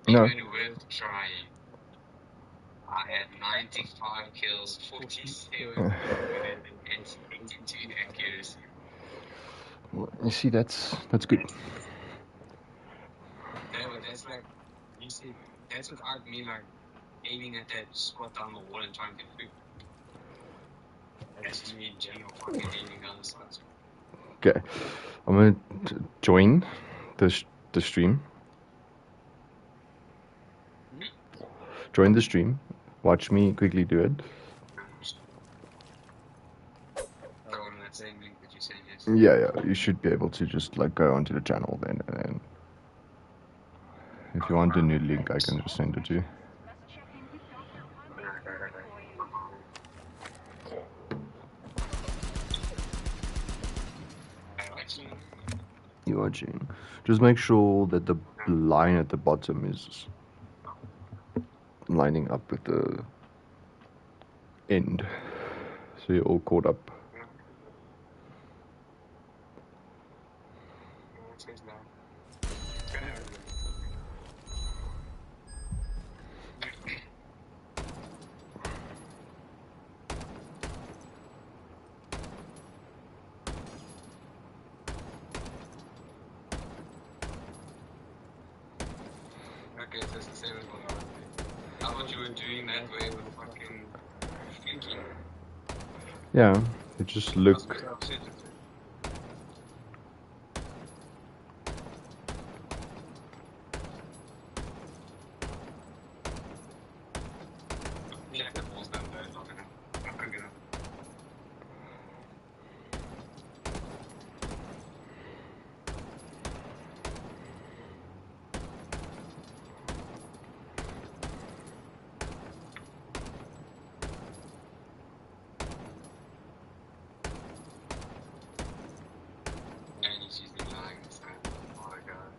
No. Even with trying, I had 95 kills, 47 with and 82 accuracy. Well, you see, that's good. That's like, you see, that's without me like aiming at that squad down the wall and trying to flip. That's just me in general fucking aiming down the sides. Okay, I'm gonna join the stream. Join the stream. Watch me quickly do it. So on that same link that you said yes. Yeah, you should be able to just like go onto the channel then, and then if you want a new link, I can just send it to you. You're watching. Just make sure that the line at the bottom is lining up with the end, so you're all caught up. Okay, so it's the same as what I was doing. I thought you were doing that way with fucking flinking. Yeah, you just look. That's what I said. Yeah, the ball's down there. Not gonna. And he's using lying, so oh my god.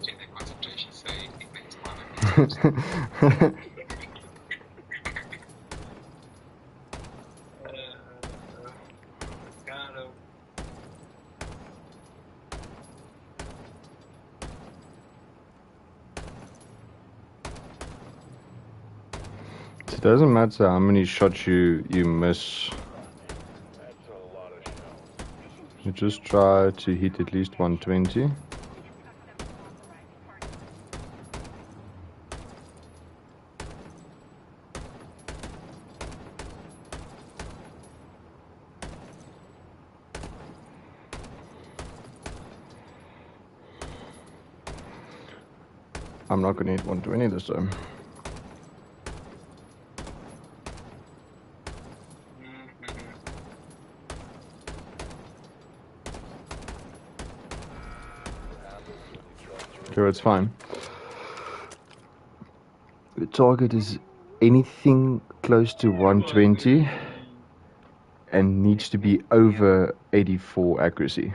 Check the concentration, so you think that's one of these. Got him. It doesn't matter how many shots you miss. You just try to hit at least 120. I'm not gonna hit 120 this time. Sure, it's fine. The target is anything close to 120 and needs to be over 84 accuracy.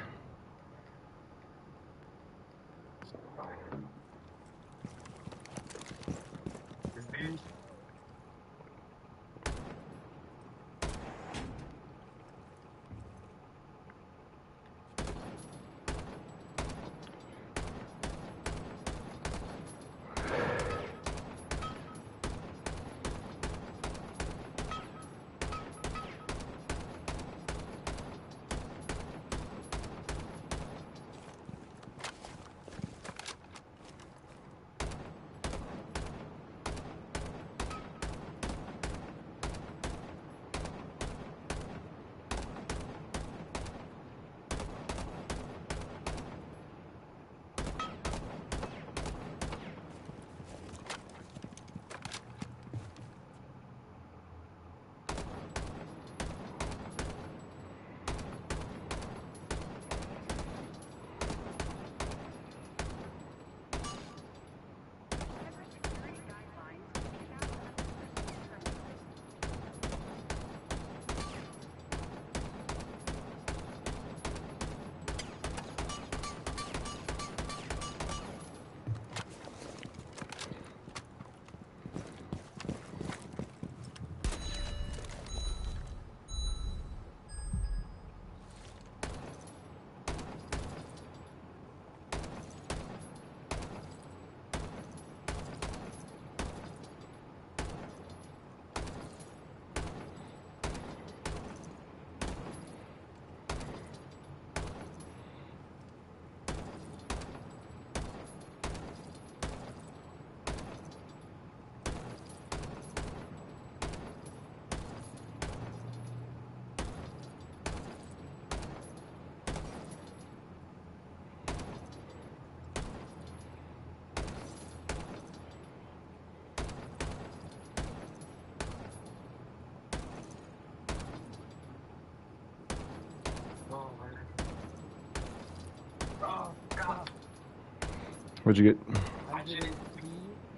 What'd you get?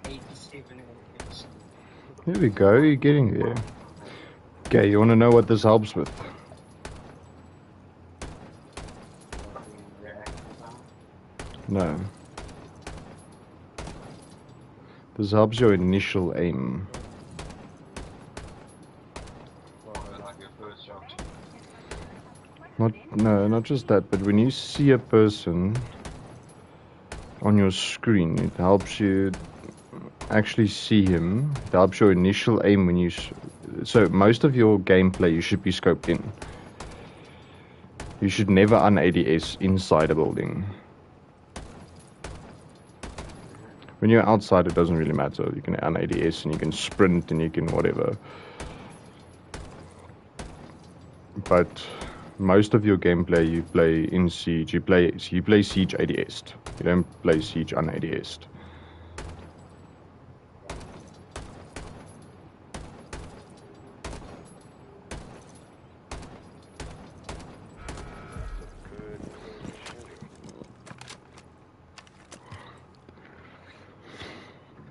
103.87. There we go, you're getting there. Okay, you want to know what this helps with? No. This helps your initial aim. Not just that, but when you see a person on your screen, it helps you actually see him. It helps your initial aim when you... So most of your gameplay you should be scoped in. You should never un-ADS inside a building. When you're outside, it doesn't really matter. You can un-ADS and you can sprint and you can whatever. But most of your gameplay you play in Siege. You play Siege ADS'd. You don't play Siege un-ADS'd.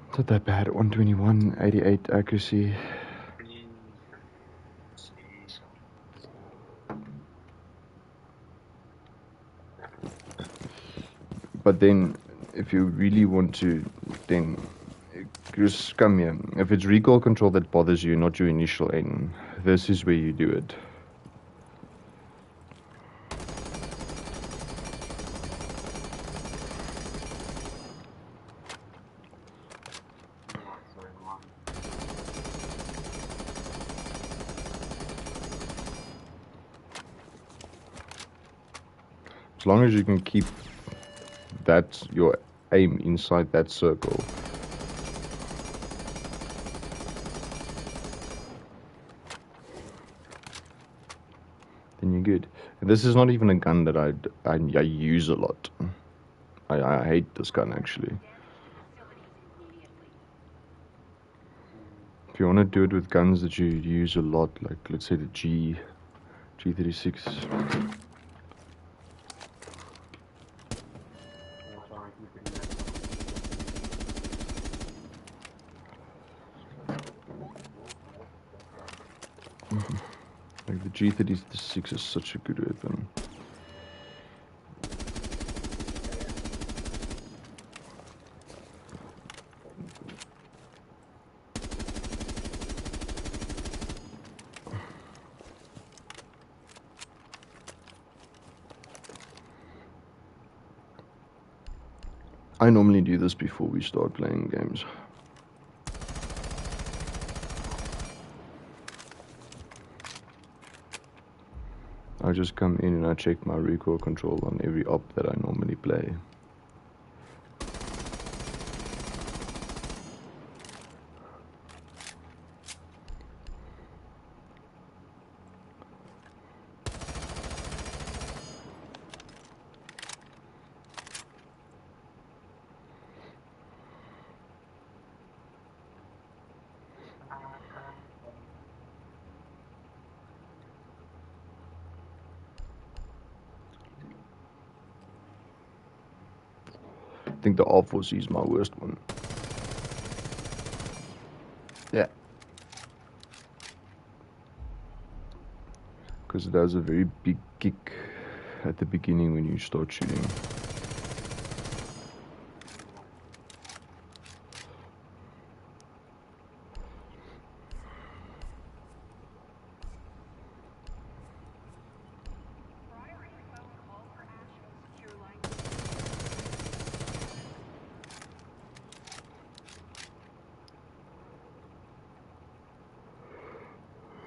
It's not that bad. 121, 88 accuracy. But then, if you really want to, then just come here. If it's recoil control that bothers you, not your initial aim, this is where you do it. As long as you can keep that your aim inside that circle. Then you're good. And this is not even a gun that I use a lot. I hate this gun actually. If you want to do it with guns that you use a lot, like let's say the G36. Like the G36 is such a good weapon. I normally do this before we start playing games. I just come in and I check my recoil control on every op that I normally play. I think the R4C is my worst one. Yeah. Because it has a very big kick at the beginning when you start shooting.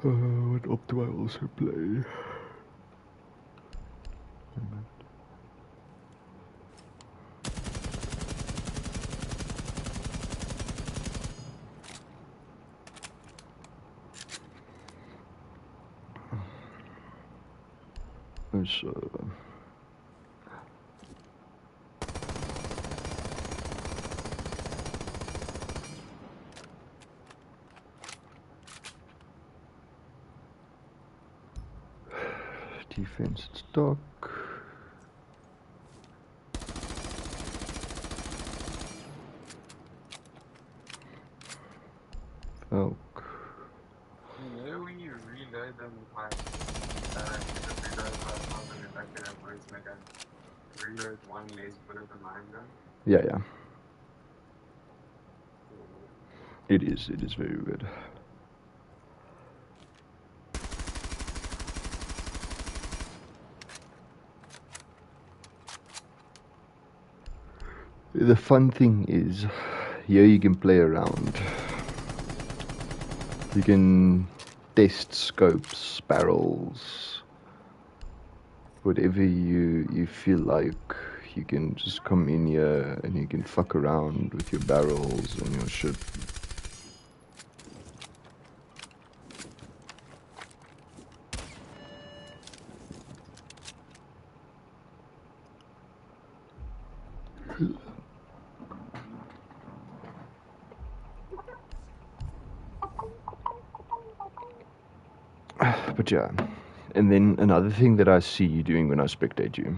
What op do I also play? So defense stock. reload them like just reload 5,000 if I could have words like I reload one less bullet than mine gun. Yeah. It is very good. The fun thing is, here you can play around. You can test scopes, barrels, whatever you feel like. You can just come in here and you can fuck around with your barrels and your shit. But yeah, and then another thing that I see you doing when I spectate you,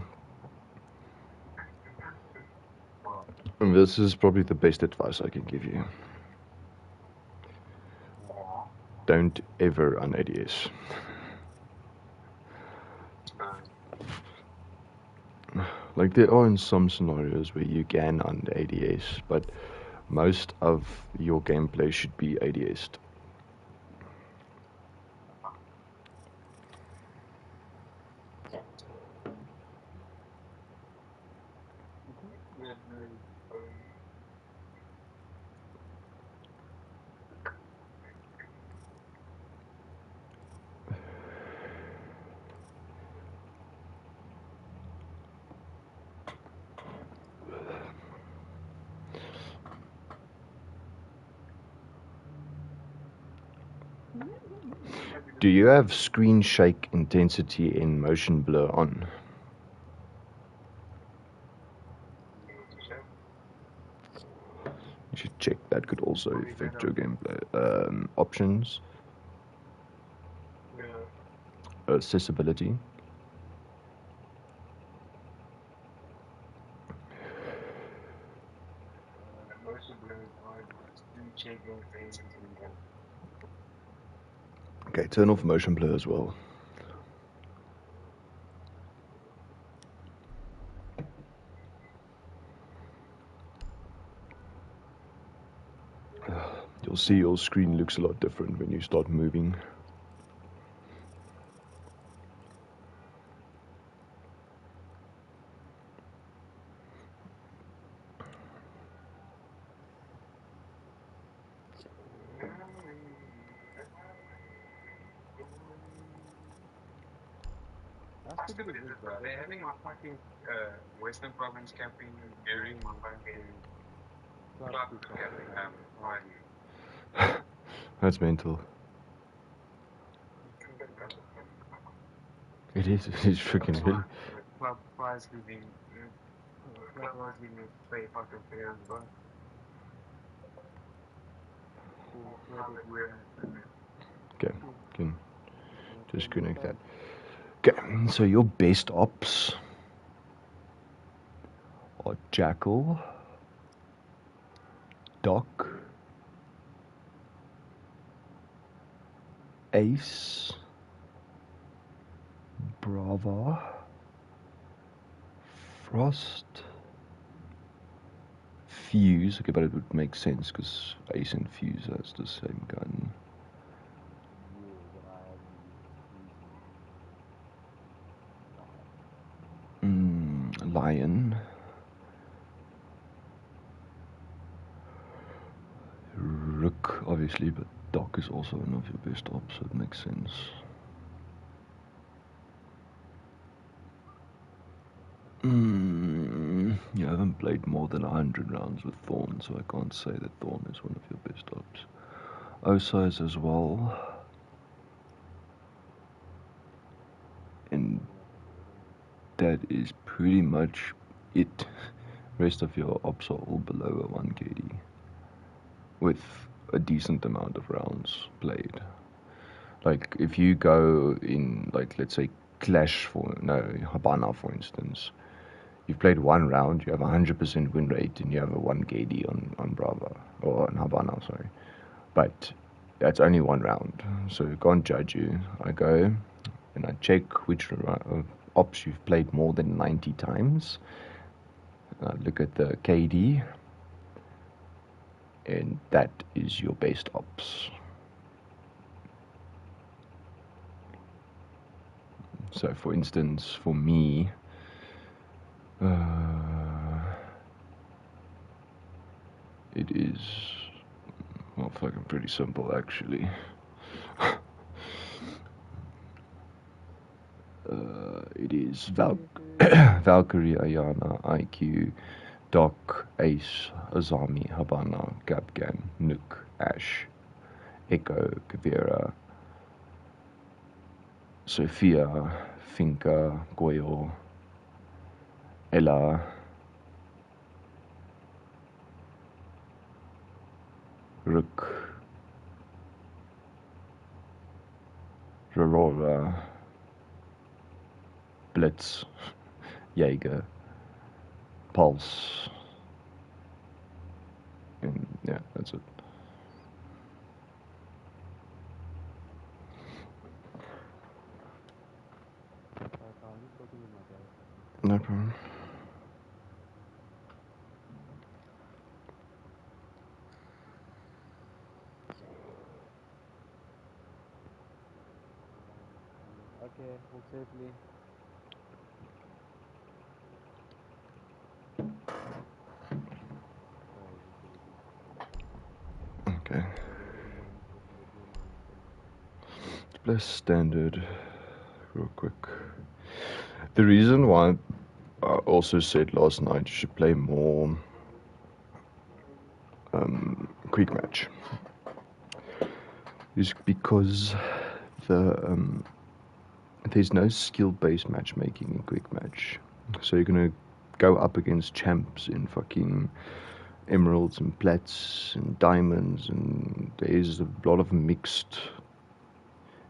and this is probably the best advice I can give you. Don't ever on ADS. Like, there are in some scenarios where you can on ADS, but most of your gameplay should be ADS'd. Do you have screen shake intensity and motion blur on? You should check. That could also affect your gameplay. Options. Accessibility. Okay, turn off motion blur as well. You'll see your screen looks a lot different when you start moving. That's stupid is this, bro? They're having my fucking Western Province camping during my fucking club camping party. That's mental. It is freaking hell. Club was giving play fucking players, bro. Okay, can just connect that. Okay, so your best ops are Jackal, Doc, Ace, Brava, Frost, Fuse. Okay, but it would make sense because Ace and Fuse, that's the same gun. Lion, Rook, obviously, but Doc is also one of your best ops, so it makes sense. You haven't played more than 100 rounds with Thorn, so I can't say that Thorn is one of your best ops. Osize as well. And that is pretty much it. Rest of your ops are all below a 1 KD. With a decent amount of rounds played. Like, if you go in, like, let's say Habana, for instance, you've played one round, you have 100% win rate, and you have a 1 KD on Brava, or on Habana, sorry. But It's only one round, so I can't judge you. I go and I check which ops you've played more than 90 times. I look at the KD, and that is your best ops. So, for instance, for me, it is, well, fucking pretty simple actually. It is Valkyrie, Ayana, IQ, Doc, Ace, Azami, Habana, Gabgan, Nuke, Ash, Echo, Kavira, Sophia, Finka, Goyo, Ella, Rook, Aurora, Blitz, Jaeger, Pulse, and yeah, that's it. No problem. Okay, hold safely. Okay. Let's play standard real quick. The reason why I also said last night you should play more quick match is because there's no skill-based matchmaking in quick match. So you're gonna go up against champs in fucking emeralds and plats and diamonds, and there's a lot of mixed.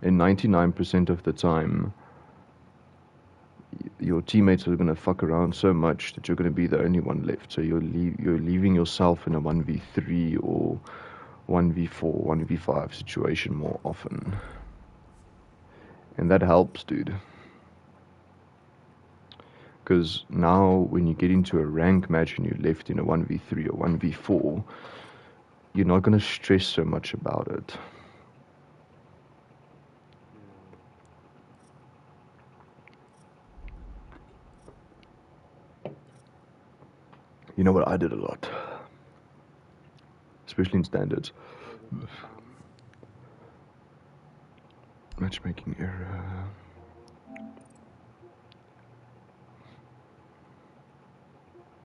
And 99% of the time, your teammates are gonna fuck around so much that you're gonna be the only one left. So you're leaving yourself in a 1v3 or 1v4, 1v5 situation more often. And that helps, dude. Because now when you get into a rank match and you're left in a 1v3 or 1v4, you're not going to stress so much about it. You know what I did a lot? Especially in standards. Matchmaking error.